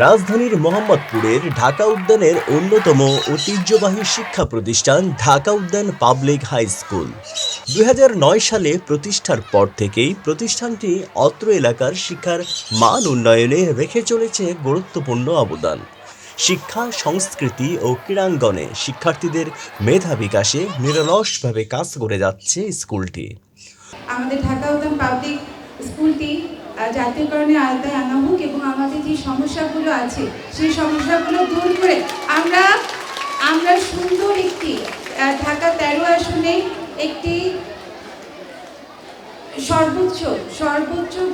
রাজধানীর মোহাম্মদপুরের ঢাকা উদ্যানের অন্যতম ঐতিহ্যবাহী শিক্ষা প্রতিষ্ঠান ঢাকা উদ্যান পাবলিক হাই স্কুল ২০০৯ সালে প্রতিষ্ঠার পর থেকেই প্রতিষ্ঠানটি অত্র এলাকার শিক্ষার মান উন্নয়নে রেখে চলেছে গুরুত্বপূর্ণ অবদান। শিক্ষা, সংস্কৃতি ও ক্রীড়াঙ্গনে শিক্ষার্থীদের মেধা বিকাশে নিরলসভাবে কাজ করে যাচ্ছে স্কুলটি। আমাদের ঢাকা উদ্যান পাবলিক স্কুলটি জাতীয়করণের আওতায় আনা হোক এবং আমাদের যে সমস্যাগুলো আছে সেই সমস্যাগুলো দূর করে আমরা সুন্দর একটি ঢাকা ১৩ আসনে একটি সর্বোচ্চ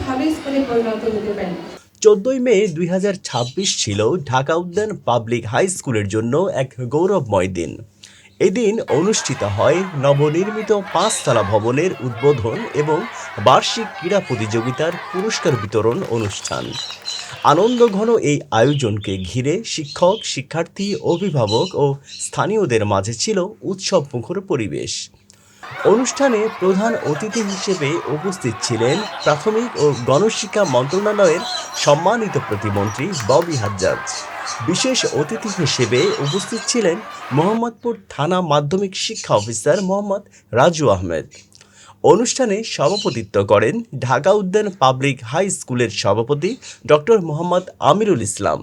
ভালো স্কুলে পরিণত হতে পারি। ১৪ মে ২০২৬ ছিল ঢাকা উদ্যান পাবলিক হাই স্কুলের জন্য এক গৌরবময় দিন। এদিন অনুষ্ঠিত হয় নবনির্মিত ৫তলা ভবনের উদ্বোধন এবং বার্ষিক ক্রীড়া প্রতিযোগিতার পুরস্কার বিতরণ অনুষ্ঠান। আনন্দঘন এই আয়োজনকে ঘিরে শিক্ষক, শিক্ষার্থী, অভিভাবক ও স্থানীয়দের মাঝে ছিল উৎসবমুখর পরিবেশ। অনুষ্ঠানে প্রধান অতিথি হিসেবে উপস্থিত ছিলেন প্রাথমিক ও গণশিক্ষা মন্ত্রণালয়ের সম্মানিত প্রতিমন্ত্রী ববি হাজ্জাজ। বিশেষ অতিথি হিসেবে উপস্থিত ছিলেন মোহাম্মদপুর থানা মাধ্যমিক শিক্ষা অফিসার মোহাম্মদ রাজু আহমেদ। অনুষ্ঠানে সভাপতিত্ব করেন ঢাকা উদ্যান পাবলিক হাই স্কুলের সভাপতি ডক্টর মোহাম্মদ আমিরুল ইসলাম।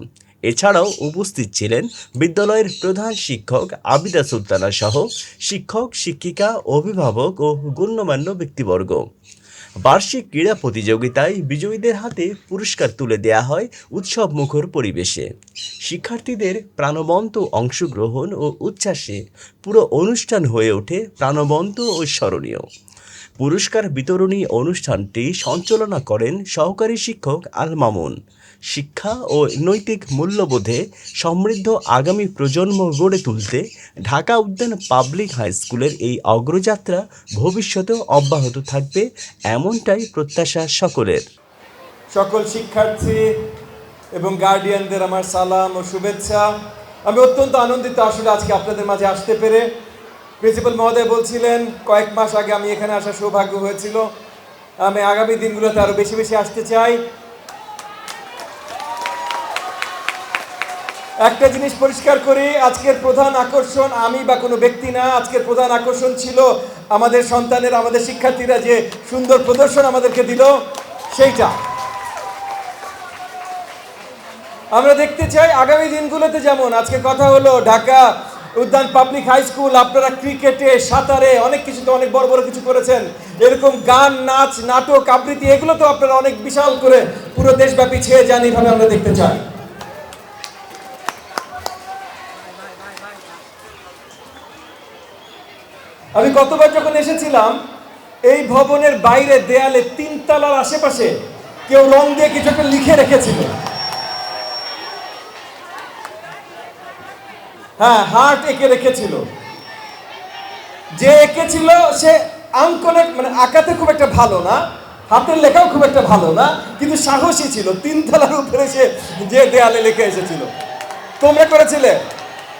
এছাড়াও উপস্থিত ছিলেন বিদ্যালয়ের প্রধান শিক্ষক আবিদা সুলতানা সহ শিক্ষক, শিক্ষিকা, অভিভাবক ও গণ্যমান্য ব্যক্তিবর্গ। বার্ষিক ক্রীড়া প্রতিযোগিতায় বিজয়ীদের হাতে পুরস্কার তুলে দেয়া হয় উৎসবমুখর পরিবেশে। শিক্ষার্থীদের প্রাণবন্ত অংশগ্রহণ ও উচ্ছ্বাসে পুরো অনুষ্ঠান হয়ে ওঠে প্রাণবন্ত ও স্মরণীয়। পুরস্কার বিতরণী অনুষ্ঠানটি সঞ্চালনা করেন সহকারী শিক্ষক আল মামুন। শিক্ষা ও নৈতিক মূল্যবোধে সমৃদ্ধ আগামী প্রজন্ম গড়ে তুলতে ঢাকা উদ্যান পাবলিক হাই স্কুলের এই অগ্রযাত্রা ভবিষ্যতেও অব্যাহত থাকবে, এমনটাই প্রত্যাশা সকলের। সকল শিক্ষার্থী এবং গার্ডিয়ানদের আমার সালাম ও শুভেচ্ছা। আমি অত্যন্ত আনন্দিত আসলে আজকে আপনাদের মাঝে আসতে পেরে। প্রিন্সিপাল মহোদয় বলছিলেন কয়েক মাস আগে আমি এখানে আসার সৌভাগ্য হয়েছিল। আমি আগামী দিনগুলোতে আরও বেশি বেশি আসতে চাই। একটা জিনিস পরিষ্কার করি, আজকের প্রধান আকর্ষণ আমি বা কোনো ব্যক্তি না। আজকের প্রধান আকর্ষণ ছিল আমাদের সন্তানের, আমাদের শিক্ষার্থীরা যে সুন্দর প্রদর্শন আমাদেরকে দিল সেইটা আমরা দেখতে চাই। আগামী দিনগুলোতে যেমন আজকে কথা হলো ঢাকা উদ্যান পাবলিক হাই স্কুল, আপনারা ক্রিকেটে, সাঁতারে, অনেক কিছুতে অনেক বড় বড় কিছু করেছেন। এরকম গান, নাচ, নাটক, আবৃত্তি এগুলো তো আপনারা অনেক বিশাল করে পুরো দেশব্যাপী ছেয়ে যান, এইভাবে আমরা দেখতে চাই। আমি গতবার যখন এসেছিলাম এই ভবনের বাইরে দেয়ালে ৩ তলার আশেপাশে কেউ রং দিয়ে কিছু একটা লিখে রেখেছিল। হ্যাঁ, হার্ট এঁকে রেখেছিল। যে এঁকেছিল সে অঙ্কনে মানে আঁকাতে খুব একটা ভালো না, হাতের লেখাও খুব একটা ভালো না, কিন্তু সাহসী ছিল। ৩ তলার উপরে সে যে দেয়ালে লিখে এসেছিল। তোমরা করেছিলে?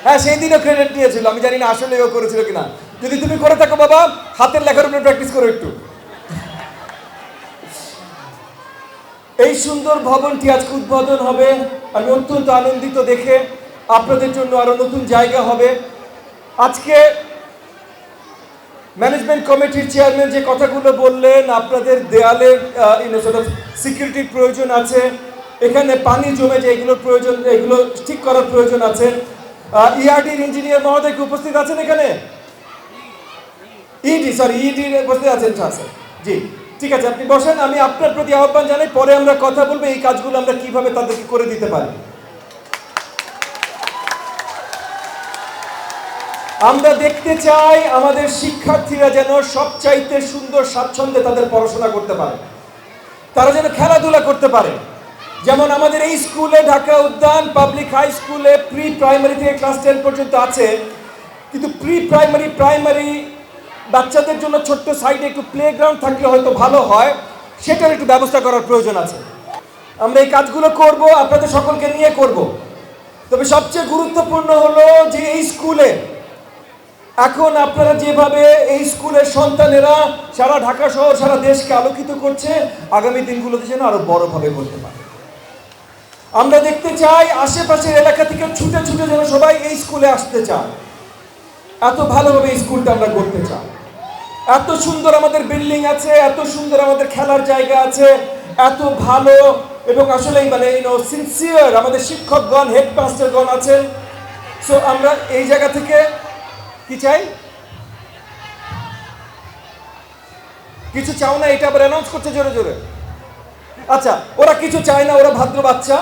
হ্যাঁ, সেই দিনও ক্রেডিট নিয়েছিল। আমি জানি না আসলে ও করেছিল কিনা। যদি তুমি করে থাকো বাবা, হাতের লেখার উপরে প্র্যাকটিস করো একটু। এই সুন্দর ভবনটি আজকে উদ্বোধন হবে। আমি অত্যন্ত আনন্দিত দেখে। আপনাদের জন্য আরো নতুন জায়গা হবে। আজকে ম্যানেজমেন্ট কমিটির চেয়ারম্যান যে কথাগুলো বললেন, আপনাদের দেয়ালের সিকিউরিটির প্রয়োজন আছে, এখানে পানি জমে যে এগুলোর প্রয়োজন, এগুলো ঠিক করার প্রয়োজন আছে। ইআরডির ইঞ্জিনিয়ার মহোদয় কি উপস্থিত আছেন এখানে? ইডির উপস্থিত আছেন? জি, ঠিক আছে, আপনি বসেন। আমি আপনার প্রতি আহ্বান জানাই, পরে আমরা কথা বলবো এই কাজগুলো আমরা কিভাবে তাদেরকে করে দিতে পারি। আমরা দেখতে চাই আমাদের শিক্ষার্থীরা যেন সবচাইতে সুন্দর স্বাচ্ছন্দ্যে তাদের পড়াশোনা করতে পারে, তারা যেন খেলাধুলা করতে পারে। যেমন আমাদের এই স্কুলে ঢাকা উদ্যান পাবলিক হাই স্কুলে প্রি প্রাইমারি থেকে ক্লাস 10 পর্যন্ত আছে, কিন্তু প্রি প্রাইমারি বাচ্চাদের জন্য ছোট্ট সাইডে একটু প্লেগ্রাউন্ড থাকলে হয়তো ভালো হয়, সেটার একটু ব্যবস্থা করার প্রয়োজন আছে। আমরা এই কাজগুলো করব, আপনাদের সকলকে নিয়ে করব। তবে সবচেয়ে গুরুত্বপূর্ণ হলো যে এই স্কুলে এখন আপনারা যেভাবে এই স্কুলের সন্তানেরা সারা ঢাকা শহর, সারা দেশকে আলোকিত করছে, আগামী দিনগুলোতে যেন আরো বড়ভাবে করতে পারে। আমরা দেখতে চাই আশেপাশের এলাকা থেকে ছুটে ছুটে যেন সবাই এই স্কুলে আসতে চায়। এত ভালোভাবে এই স্কুলটা আমরা করতে চাই। এত সুন্দর আমাদের বিল্ডিং আছে, এত সুন্দর আমাদের খেলার জায়গা আছে, এত ভালো এবং আসলেই মানে সিনসিয়ার আমাদের শিক্ষকগণ, হেডমাস্টারগণ আছেন। সো আমরা এই জায়গা থেকে কি চাই? কিছু চাও না? এটা আবার অ্যানাউন্স করছে জোরে জোরে। আচ্ছা, ওরা কিছু চায় না, ওরা ভদ্র বাচ্চা।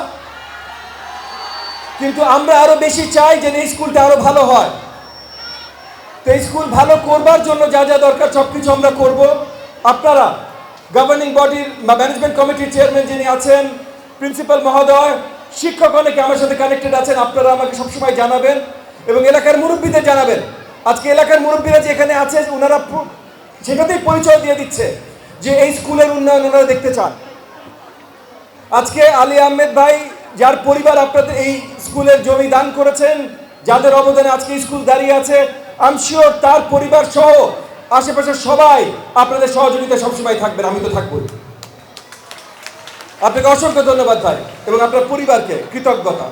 কিন্তু আমরা আরো বেশি চাই যে এই স্কুলটা আরো ভালো হয়। তো এই স্কুল ভালো করবার জন্য যা যা দরকার সবকিছু আমরা করব। আপনারা গভর্নিং বডির বা ম্যানেজমেন্ট কমিটির চেয়ারম্যান যিনি আছেন, প্রিন্সিপাল মহোদয়, শিক্ষক অনেকে আমার সাথে কানেক্টেড আছেন, আপনারা আমাকে সবসময় জানাবেন এবং এলাকার মুরব্বীদের জানাবেন। আজকে এলাকার মুরব্বীরা যে এখানে আছে ওনারা সেটাতেই পরিচয় দিয়ে দিচ্ছে যে এই স্কুলের উন্নয়ন ওনারা দেখতে চান। আজকে আলী আহমেদ ভাই, যার পরিবার আপনাদের এই স্কুলের জমি দান করেছেন, যাদের অবদানে আজকে স্কুল দাঁড়িয়ে আছে, আই এম শিওর তার পরিবার সহ আশেপাশের সবাই আপনাদের সহযোগিতা সবসময় থাকবেন। আমি তো থাকবই। আপনাকে অসংখ্য ধন্যবাদ ভাই এবং আপনার পরিবারকে কৃতজ্ঞতা,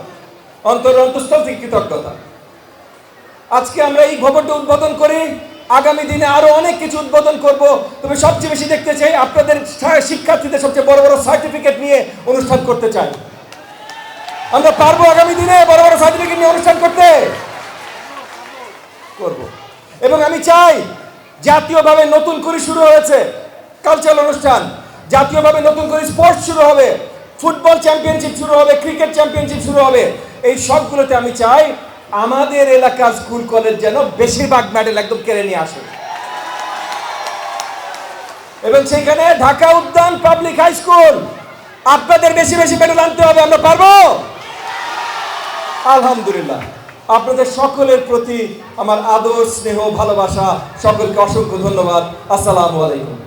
অন্তঃস্থল থেকে কৃতজ্ঞতা। আজকে আমরা এই ভবনটা উদ্বোধন করি, আগামী দিনে আরো অনেক কিছু উদ্বোধন করব। তবে সবচেয়ে বেশি দেখতে চাই আপনাদের শিক্ষার্থীদের সবচেয়ে বড় বড় সার্টিফিকেট নিয়ে অনুষ্ঠান করতে চাই। আমরা পারবো আগামী দিনে বড় বড় সার্টিফিকেট নিয়ে অনুষ্ঠান করতে করব। এবং আমি চাই জাতীয়ভাবে নতুন করে শুরু হয়েছে কালচারাল অনুষ্ঠান, জাতীয়ভাবে নতুন করে স্পোর্টস শুরু হবে, ফুটবল চ্যাম্পিয়নশিপ শুরু হবে, ক্রিকেট চ্যাম্পিয়নশিপ শুরু হবে। এই সবগুলোতে আমি চাই আমাদের এলাকার স্কুল কলেজ যেন বেশিরভাগ মেডেল একদম কেড়ে নিয়ে আসে এবং সেখানে ঢাকা উদ্যান পাবলিক হাই স্কুল আপনাদের বেশি বেশি মেডেল আনতে হবে। আমরা পারবো আলহামদুলিল্লাহ। আপনাদের সকলের প্রতি আমার আদর, স্নেহ, ভালোবাসা। সকলকে অসংখ্য ধন্যবাদ। আসসালামু আলাইকুম।